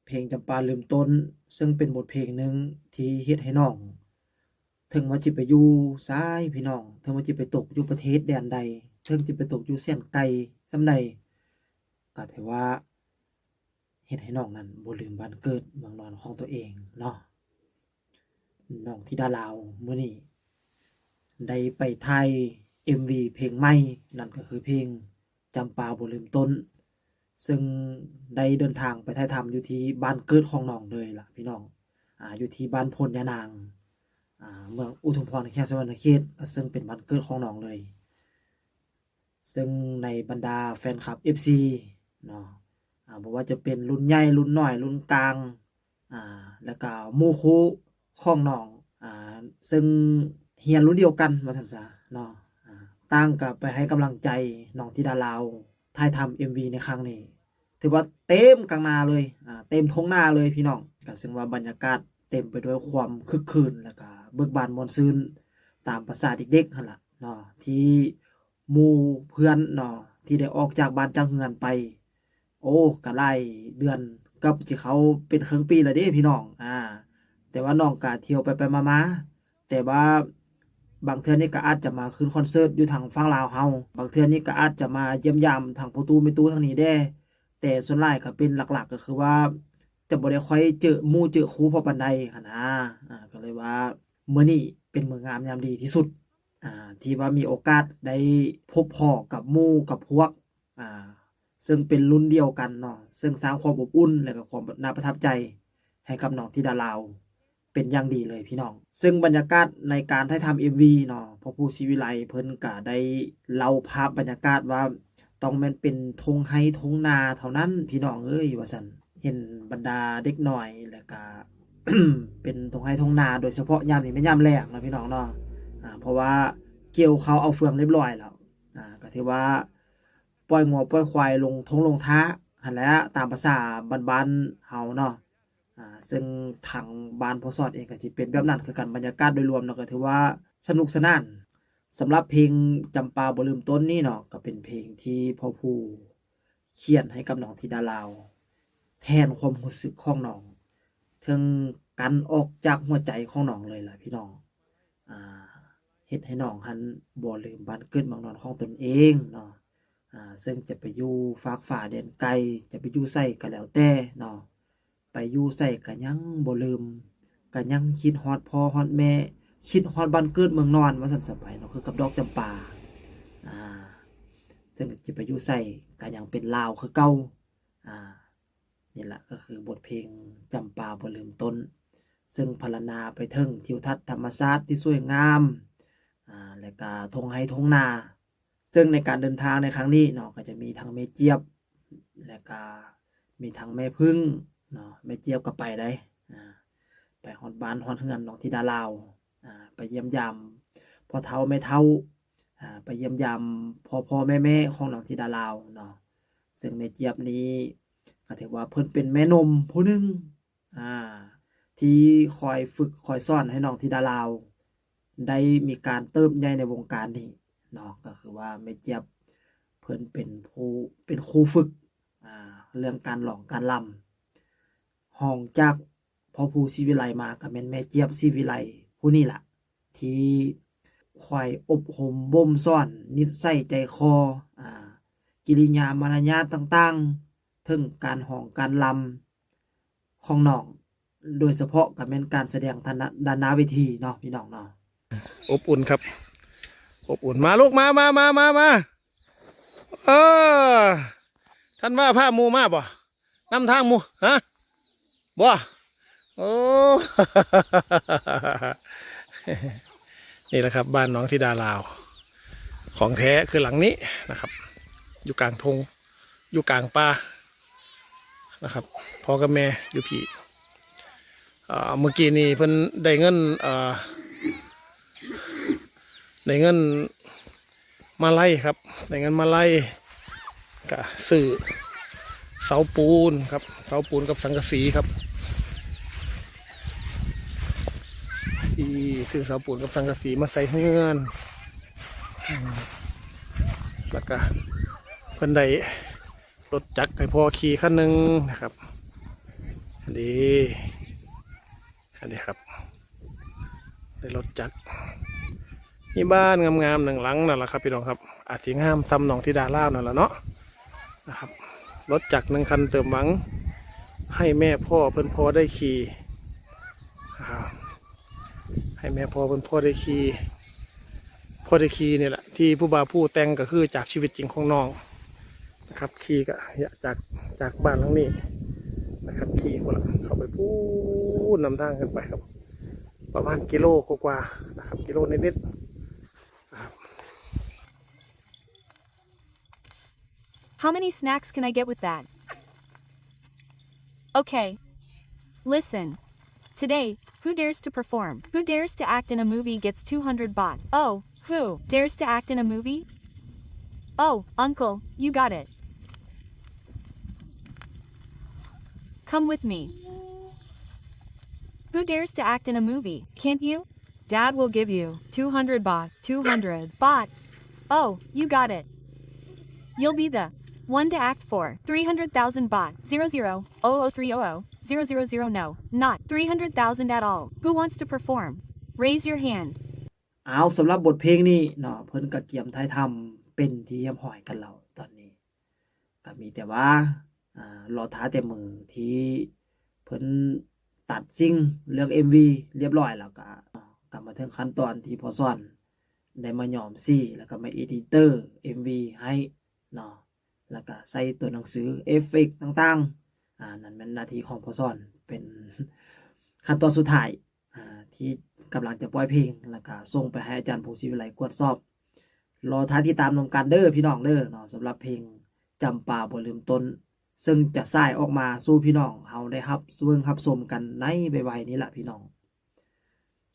เพลงจำปาลืมต้นซึ่งเป็นบทเพลงหนึ่งที่เฮ็ดให้น้องถึงว่าจิไปอยู่ซ้ายพี่น้องถึงว่าจิไปตกอยู่ประเทศแดนใดถึงจิไปตกอยู่แสนไกลส่ำใดก็ถือว่าเฮ็ดให้น้องนั้นบ่ลืมบ้านเกิดเมืองนอนของตัวเองเนาะน้องธิดาลาวมื้อนี้ได้ไปถ่าย MV เพลงใหม่นั่นก็คือเพลงจำปาบ่ลืมต้น ซึ่งได้เดินทางไปถ่ายทำอยู่ที่บ้านเกิดของน้องเลยล่ะพี่น้องอยู่ที่บ้านพลยะนางเมืองอุทุมพรแขวสวรรณเขตซึ่งเป็นบ้านเกิดของน้องเลยซึ่งในบรรดาแฟนคลับ FC เนาะบ่ว่าจะเป็นรุ่นใหญ่รุ่นน้อยรุ่นกลางแล้วก็หมู่คู่ของน้องซึ่งเรียนรุ่นเดียวกันว่าซั่นซะเนาะต่างก็ไปให้กำลังใจน้องธิดาลาวถ่ายทำ MV ในครั้งนี้ถือว่าเต็มกลางนาเลยเต็มท้องนาเลยพี่น้องก็ซึ่งว่าบรรยากาศเต็มไปด้วยความคึกคืนแล้วก็เบิกบานม่วนซื่นตามภาษาเด็กๆหั่นล่ะเนาะที่หมู่เพื่อนเนาะที่ได้ออกจากบ้านจากเรือนไปโอ้ก็หลายเดือนกับสิเข้าเป็นครึ่งปีแล้วเด้พี่น้องแต่ว่าน้องก็เที่ยวไปๆมาๆแต่ว่าบางเทื่อนี่ก็อาจจะมาขึ้นคอนเสิร์ตอยู่ทางฝั่งลาวเฮาบางเทื่อนี่ก็อาจจะมาเยี่ยมยามทางประตูแม่ตู้ทางนี้แด้แต่ส่วนหลายก็เป็นหลักๆก็คือว่าจะบ่ได้ค่อยเจอหมู่เจอครูพอปานใดหั้นนะก็เลยว่ามื้อนี้เป็นมื้องามยามดีที่สุดที่ว่ามีโอกาสได้พบพ้อกับหมู่กับพวกอ่าซึ่งเป็นรุ่นเดียวกันเนาะซึ่งสร้างความอบอุ่นและก็ความน่าประทับใจให้กับน้องธิดาลาวเป็นอย่างดีเลยพี่น้องซึ่งบรรยากาศในการถ่ายทำ MV เนาะพ่อครูศรีวิไลเพิ่นก็ได้เล่าภาพบรรยากาศว่าต้องแม่นเป็นทงไร่ทงนาเท่านั้นพี่น้องเอ้ยว่าซั่นเห็นบรรดาเด็กน้อยแล้วก็ เป็นทงไร่ทงนาโดยเฉพาะยามนี้แม่นยามแล้งเนาะพี่น้องเนาะเพราะว่าเกี่ยวข้าวเอาเฟืองเรียบร้อยแล้วก็ถือว่าปล่อยงัวปล่อยควายลงทงลงท้าหั่นแหละตามภาษาบ้านๆเฮาเนาะซึ่งทางบ้านพ่อสอดเองก็สิเป็นแบบนั้นคือกันบรรยากาศโดยรวมเนาะก็ถือว่าสนุกสนานสำหรับเพลงจำปาบ่ลืมต้นนี่เนาะก็เป็นเพลงที่พ่อผู้เขียนให้กับน้องธิดาลาวแทนความรู้สึกของน้องถึงกันออกจากหัวใจของน้องเลยล่ะพี่น้องอ่าเฮ็ดให้น้องหันบ่ลืมบ้านเกิดเมืองนอนของตนเองเนาะซึ่งจะไปอยู่ฝากฟ้าแดนไกลจะไปอยู่ไสก็แล้วแต่เนาะไปอยู่ไสก็ยังบ่ลืมก็ยังคิดฮอดพ่อฮอดแม่คิดฮอดบ้านเกิดเมืองนอนว่าซั่นซะไปเนาะคือกับดอกจำปาอ่าถึงสิไปอยู่ไสก็ยังเป็นลาวคือเก่าอ่านี่แหละก็คือบทเพลงจำปาบ่ลืมต้นซึ่งพรรณนาไปถึงทิวทัศน์ธรรมชาติที่สวยงามแล้วก็ทงไร่ทงนาซึ่งในการเดินทางในครั้งนี้เนาะก็จะมีทั้งแม่เจี๊ยบแล้วก็มีทั้งแม่พึ่งเนาะแม่เจี๊ยบก็ไปได้ไปฮอดบ้านฮอดเรือนน้องธิดาลาวไปเยี่ยมยามพ่อเฒ่าแม่เฒ่าไปเยี่ยมยามพ่อๆแม่ๆของน้องธิดาลาวเนาะซึ่งแม่เจี๊ยบนี้ก็ถือว่าเพิ่นเป็นแม่นมผู้หนึ่งที่คอยฝึกคอยสอนให้น้องธิดาลาวได้มีการเติบใหญ่ในวงการนี้เนาะก็คือว่าแม่เจี๊ยบเพิ่นเป็นครูฝึกเรื่องการร้องการรำห้องจากพ่อครูศรีวิไลมาก็แม่นแม่เจี๊ยบศรีวิไลผู้นี้ล่ะที่คอยอบรมบ่มสอนนิสัยใจคอกิริยามารยาทต่างๆถึงการร้องการรำของน้องโดยเฉพาะก็แม่นการแสดงด้านหน้าเวทีเนาะพี่น้องเนาะอบอุ่นครับอบอุ่นมาลูกมาเออท่านว่าพาหมู่มาบ่นำทางหมู่ฮะบ่โอ้ นี่แหละครับบ้านน้องธิดาลาวของแท้คือหลังนี้นะครับอยู่กลางทงอยู่กลางป่านะครับพ่อกับแม่อยู่พี่เมื่อกี้นี่เพิ่นได้เงินมาไล่ครับได้เงินมาไล่ก็ซื้อเสาปูนครับเสาปูนกับสังกะสีครับที่ซื้อเสาปูนกับสังกะสีมาใส่เฮือนแล้วก็เพิ่นได้รถจักรให้พ่อขี่คันหนึ่งนะครับ ดีอันนี้ครับได้รถจักรมีบ้านงามๆหนึ่งหลังนั่นแหละครับพี่น้องครับอาจสิงามซ้ำหนองธิดาล่าวนั่นแหละเนาะนะครับรถจักร1 คันเติมหวังให้แม่พ่อเพิ่นพอได้ขี่ให้แม่พ่อเพิ่นพอได้ขี่นี่แหละที่ผู้บ่าวผู้แต่งก็คือจากชีวิตจริงของน้องนะครับขี่ก็จากบ้านหลังนี้นะครับขี่คนละเข้าไปพูดนำทางกันไปครับประมาณกิโลกว่าๆนะครับกิโลนิดๆนะครับ How many snacks can I get with that? Okay. Listen. Today, who dares to perform? Who dares to act in a movie gets 200 baht. Oh, who dares to act in a movie? Oh, uncle, you got it. Come with me. Who dares to act in a movie? Can't you? Dad will give you 200 baht. 200 Baht. Oh, you got it. You'll be the one to act for 300,000 baht. 00003000 000 no, not 300,000 at all. Who wants to perform? Raise your hand. เอาสำหรับบทเพลงนี้เนาะเพิ่นก็เกียมถ่ายทำเป็นที่เรียบร้อยกันแล้วตอนนี้ก็มีแต่ว่ารอท้าแต่มือที่เพิ่นตัดซิ่งเรื่อง MV เรียบร้อยแล้วก็กลับมาถึงขั้นตอนที่พอสอนได้มาย้อมสีแล้วก็มาเอดิเตอร์ MV ให้เนาะแล้วก็ใส่ตัวหนังสือเอฟเฟกต์ต่างๆนั่นเป็นหน้าที่ของพอสอนเป็นขั้นตอนสุดท้ายที่กำลังจะปล่อยเพลงแล้วก็ส่งไปให้อาจารย์ผู้ศิวิไลตรวจสอบรอท้าที่ตามนำกันเด้อพี่น้องเด้อเนาะสำหรับเพลงจำปาบ่ลืมต้นซึ่งจะสร้างออกมาสู่พี่น้องเฮาได้รับเบิ่งรับชมกันในไวๆนี้ล่ะพี่น้อง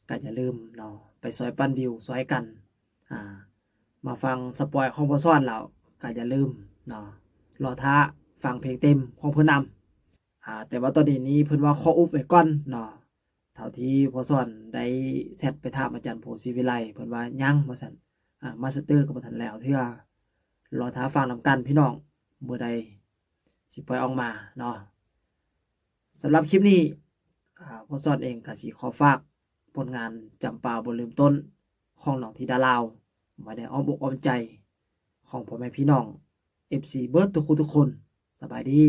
ก็อย่าลืมเนาะไปซอยปั้นวิวซอยกันมาฟังสปอยของพอสอนแล้วก็อย่าลืมเนาะรอท้าฟังเพลงเต็มของเพิ่นนำแต่ว่าตอนนี้เพิ่นว่าขออุบไว้ก่อนเนาะเท่าที่พอสอนได้แชทไปถามอาจารย์โพศิวิไลเพิ่นว่ายังว่าซั่นมาสเตอร์ก็บ่ทันแล้วเทื่อรอท้าฟังนำกันพี่น้องมื้อใดสิปล่อยออกมาเนาะสำหรับคลิปนี้พอสอนเองก็สิขอฝากผลงานจำปาบ่ลืมต้นของน้องธิดาลาวไว้ในอ้อมอกอ้อมใจของพ่อแม่พี่น้อง FC เบิดทุกคนสบายดี